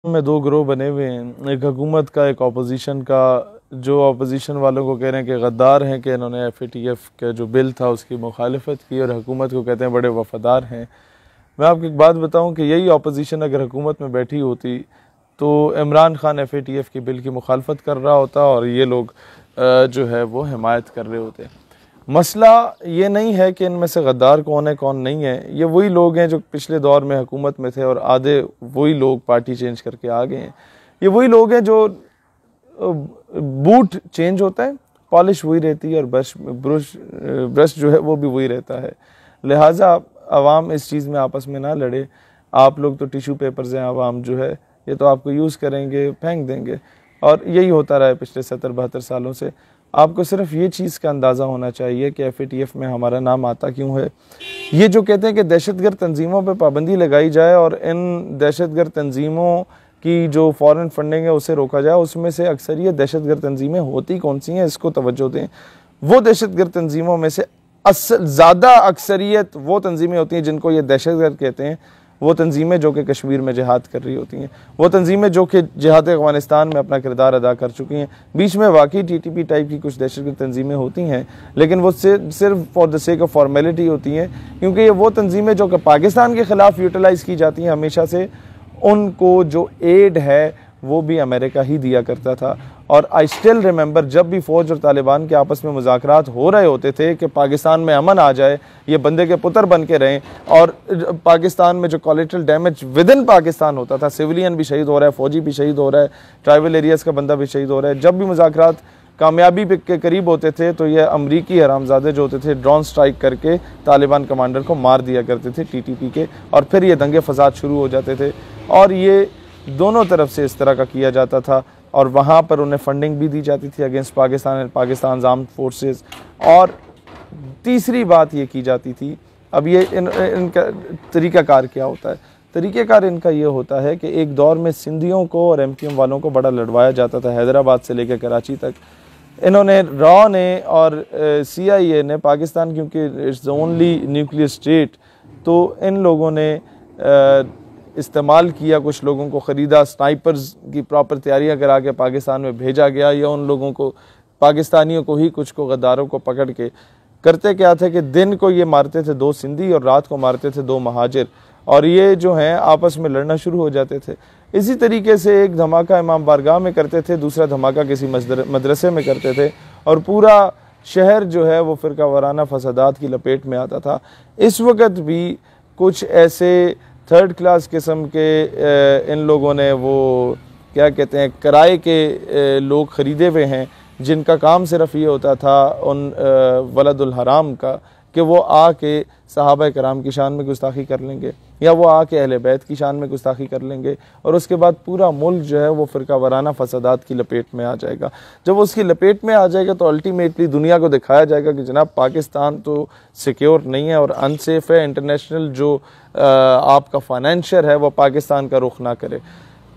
में दो ग्रोह बने हुए हैं, एक हुकूमत का, एक अपोजिशन का। जो अपोजिशन वालों को कह रहे हैं कि गद्दार हैं कि इन्होंने FATF का जो बिल था उसकी मुखालफत की, और हुकूमत को कहते हैं बड़े वफादार हैं। मैं आपको एक बात बताऊं कि यही अपोजिशन अगर हुकूमत में बैठी होती तो इमरान खान FATF की बिल की मुखालफत कर रहा होता और ये लोग जो है वो हिमायत कर रहे होते। मसला ये नहीं है कि इनमें से गद्दार कौन है कौन नहीं है, ये वही लोग हैं जो पिछले दौर में हुकूमत में थे और आधे वही लोग पार्टी चेंज करके आ गए हैं। ये वही लोग हैं जो बूट चेंज होता है, पॉलिश वही रहती है और ब्रश जो है वो भी वही रहता है। लिहाजा आवाम इस चीज़ में आपस में ना लड़े। आप लोग तो टिश्यू पेपर्स हैं, आवाम जो है ये तो आपको यूज़ करेंगे, फेंक देंगे, और यही होता रहा है पिछले 70-72 सालों से। आपको सिर्फ ये चीज़ का अंदाज़ा होना चाहिए कि FATF में हमारा नाम आता क्यों है। ये जो कहते हैं कि दहशतगर्द तंजीमों पर पाबंदी लगाई जाए और इन दहशतगर्द तंजीमों की जो फ़ॉरेन फंडिंग है उसे रोका जाए, उसमें से अक्सरियत दहशतगर्द तंजीमें होती कौन सी हैं, इसको तवज्जो दें। वो दहशतगर्द तंजीमों में से ज़्यादा अक्सरियत वो तंजीमें होती हैं जिनको ये दहशतगर्द कहते हैं, वो तंजीमें जो कि कश्मीर में जिहाद कर रही होती हैं, वो तंजीमें जो कि जिहाद अफ़गानिस्तान में अपना किरदार अदा कर चुकी हैं। बीच में वाकई TTP टाइप की कुछ दहशतगर्द तंजीमें होती हैं, लेकिन वो सिर्फ for the sake of formality होती हैं, क्योंकि ये वो तंजीमें जो कि पाकिस्तान के ख़िलाफ़ यूटिलाइज़ की जाती हैं हमेशा से, उनको जो एड है वो भी अमेरिका ही दिया करता था। और आई स्टिल रिमेंबर जब भी फ़ौज और तालिबान के आपस में मुज़ाकरात हो रहे होते थे कि पाकिस्तान में अमन आ जाए, ये बंदे के पुत्र बन के रहें, और पाकिस्तान में जो collateral damage with in Pakistan होता था, सिविलियन भी शहीद हो रहा है, फ़ौजी भी शहीद हो रहा है, ट्राइबल एरियाज़ का बंदा भी शहीद हो रहा है, जब भी मुज़ाकरात कामयाबी के करीब होते थे तो ये अमरीकी हरामजादे जो होते थे ड्रोन स्ट्राइक करके तालिबान कमांडर को मार दिया करते थे TTP के, और फिर ये दंगे फसाद शुरू हो जाते थे। और ये दोनों तरफ से इस तरह का किया जाता था, और वहाँ पर उन्हें फंडिंग भी दी जाती थी against Pakistan and Pakistan armed forces. और तीसरी बात ये की जाती थी, अब ये इनका तरीक़ाकार क्या होता है? तरीक़ाकार इनका ये होता है कि एक दौर में सिंधियों को और MQM वालों को बड़ा लड़वाया जाता था, हैदराबाद से लेकर कराची तक। इन्होंने रॉ ने और CIA ने, पाकिस्तान क्योंकि it's the only nuclear state, तो इन लोगों ने इस्तेमाल किया, कुछ लोगों को ख़रीदा, स्नाइपर्स की प्रॉपर तैयारियां करा के पाकिस्तान में भेजा गया, या उन लोगों को, पाकिस्तानियों को ही, कुछ को गद्दारों को पकड़ के करते क्या थे कि दिन को ये मारते थे 2 सिंधी और रात को मारते थे 2 महाजिर, और ये जो हैं आपस में लड़ना शुरू हो जाते थे। इसी तरीके से एक धमाका इमाम बारगाह में करते थे, दूसरा धमाका किसी मदरसे में करते थे, और पूरा शहर जो है वो फ़िरका वाराना फसादात की लपेट में आता था। इस वक्त भी कुछ ऐसे थर्ड क्लास किस्म के इन लोगों ने वो क्या कहते हैं किराए के लोग ख़रीदे हुए हैं, जिनका काम सिर्फ ये होता था उन वलदुल हराम का कि वो आके सहाबा कराम की शान में गुस्ताखी कर लेंगे, या वो आके अहले बैत की शान में गुस्ताखी कर लेंगे, और उसके बाद पूरा मुल्क जो है वो फ़िरका वाराना फसादात की लपेट में आ जाएगा। जब वो उसकी लपेट में आ जाएगा तो अल्टीमेटली दुनिया को दिखाया जाएगा कि जनाब पाकिस्तान तो सिक्योर नहीं है और अनसेफ है, इंटरनेशनल जो आपका फाइनेंशियल है वो पाकिस्तान का रुख ना करे।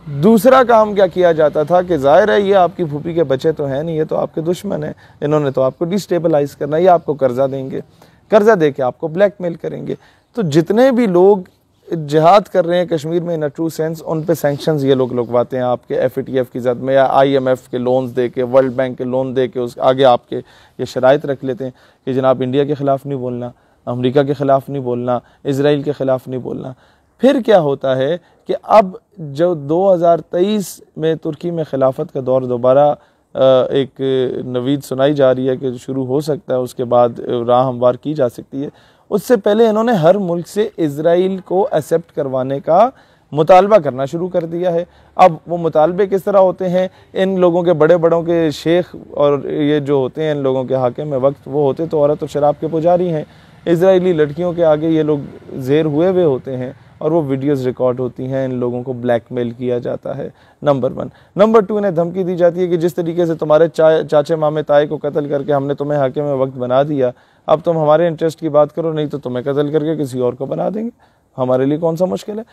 दूसरा काम क्या किया जाता था कि ज़ाहिर है ये आपकी फूफी के बच्चे तो हैं नहीं, ये तो आपके दुश्मन हैं, इन्होंने तो आपको डिस्टेबलाइज़ करना है, ये आपको कर्जा देंगे, कर्जा दे के आपको ब्लैकमेल करेंगे। तो जितने भी लोग जिहाद कर रहे हैं कश्मीर में इन अ ट्रू सेंस, उन पे सैंक्शंस ये लोग लगवाते हैं आपके FATF की ज़द में, या IMF के लोन्स दे के, वर्ल्ड बैंक के लोन दे के, उस आगे आपके ये शराइत रख लेते हैं कि जनाब इंडिया के ख़िलाफ़ नहीं बोलना, अमेरिका के ख़िलाफ़ नहीं बोलना, इजराइल के ख़िलाफ़ नहीं बोलना। फिर क्या होता है कि अब जो 2023 में तुर्की में खिलाफत का दौर दोबारा एक नवीद सुनाई जा रही है कि शुरू हो सकता है, उसके बाद राह हमवार की जा सकती है, उससे पहले इन्होंने हर मुल्क से इजराइल को एक्सेप्ट करवाने का मुतालबा करना शुरू कर दिया है। अब वो मुतालबे किस तरह होते हैं, इन लोगों के बड़े बड़ों के शेख और ये जो होते हैं इन लोगों के हाकिम वक्त, वो होते तो औरत और शराब के पुजारी हैं। इजराइली लड़कियों के आगे ये लोग ज़ेर हुए हुए होते हैं, और वो वीडियोस रिकॉर्ड होती हैं, इन लोगों को ब्लैकमेल किया जाता है, नंबर 1। नंबर 2, इन्हें धमकी दी जाती है कि जिस तरीके से तुम्हारे चाचे मामे ताए को कत्ल करके हमने तुम्हें हाकिम वक्त बना दिया, अब तुम हमारे इंटरेस्ट की बात करो, नहीं तो तुम्हें कत्ल करके किसी और को बना देंगे, हमारे लिए कौन सा मुश्किल है।